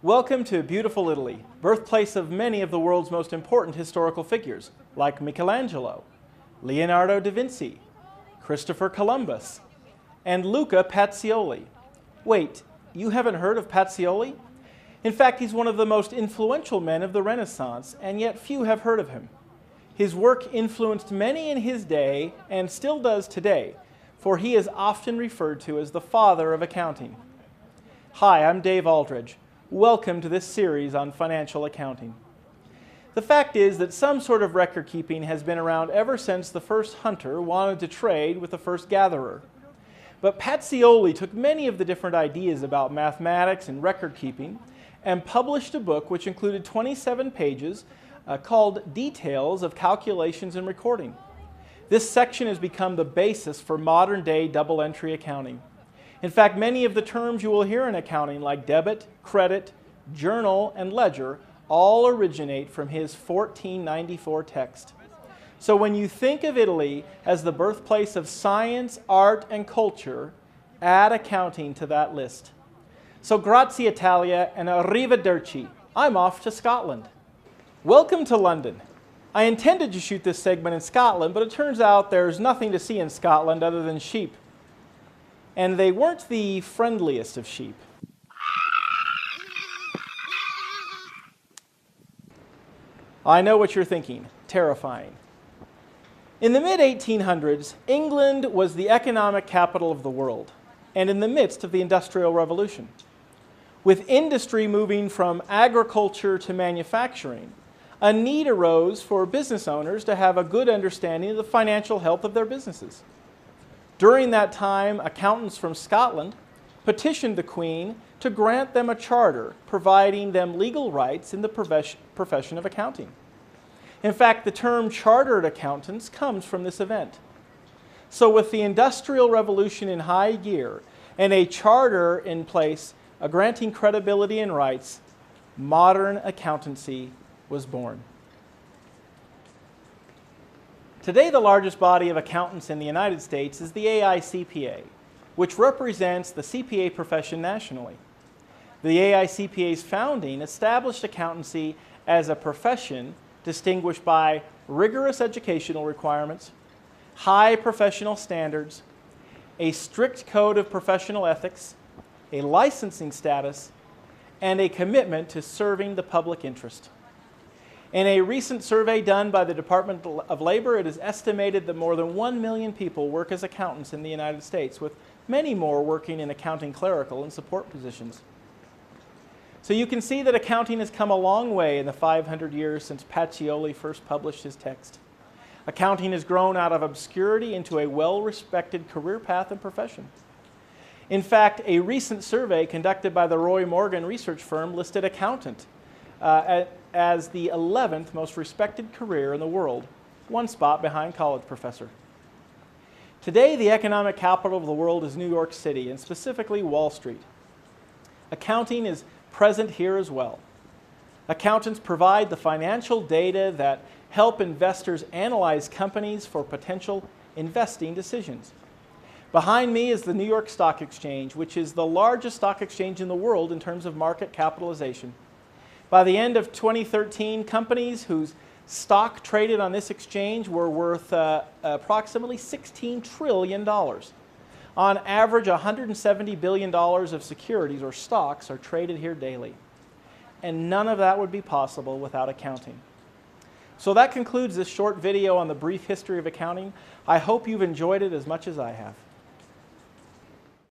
Welcome to beautiful Italy, birthplace of many of the world's most important historical figures, like Michelangelo, Leonardo da Vinci, Christopher Columbus, and Luca Pacioli. Wait, you haven't heard of Pacioli? In fact, he's one of the most influential men of the Renaissance, and yet few have heard of him. His work influenced many in his day, and still does today, for he is often referred to as the father of accounting. Hi, I'm Dave Aldridge. Welcome to this series on financial accounting. The fact is that some sort of record keeping has been around ever since the first hunter wanted to trade with the first gatherer. But Pacioli took many of the different ideas about mathematics and record keeping and published a book which included 27 pages called Details of Calculations and Recording. This section has become the basis for modern-day double-entry accounting. In fact, many of the terms you will hear in accounting, like debit, credit, journal, and ledger, all originate from his 1494 text. So when you think of Italy as the birthplace of science, art, and culture, add accounting to that list. So grazie Italia and arrivederci. I'm off to Scotland. Welcome to London. I intended to shoot this segment in Scotland, but it turns out there's nothing to see in Scotland other than sheep. And they weren't the friendliest of sheep. I know what you're thinking. Terrifying. In the mid-1800s, England was the economic capital of the world, and in the midst of the Industrial Revolution. With industry moving from agriculture to manufacturing, a need arose for business owners to have a good understanding of the financial health of their businesses. During that time, accountants from Scotland petitioned the Queen to grant them a charter, providing them legal rights in the profession of accounting. In fact, the term chartered accountants comes from this event. So with the Industrial Revolution in high gear and a charter in place granting credibility and rights, modern accountancy was born. Today, the largest body of accountants in the United States is the AICPA, which represents the CPA profession nationally. The AICPA's founding established accountancy as a profession distinguished by rigorous educational requirements, high professional standards, a strict code of professional ethics, a licensing status, and a commitment to serving the public interest. In a recent survey done by the Department of Labor, it is estimated that more than 1 million people work as accountants in the United States, with many more working in accounting clerical and support positions. So you can see that accounting has come a long way in the 500 years since Pacioli first published his text. Accounting has grown out of obscurity into a well-respected career path and profession. In fact, a recent survey conducted by the Roy Morgan research firm listed accountant as the 11th most respected career in the world, one spot behind college professor. Today, the economic capital of the world is New York City, and specifically Wall Street. Accounting is present here as well. Accountants provide the financial data that help investors analyze companies for potential investing decisions. Behind me is the New York Stock Exchange, which is the largest stock exchange in the world in terms of market capitalization. By the end of 2013, companies whose stock traded on this exchange were worth approximately $16 trillion. On average, $170 billion of securities or stocks are traded here daily. And none of that would be possible without accounting. So that concludes this short video on the brief history of accounting. I hope you've enjoyed it as much as I have.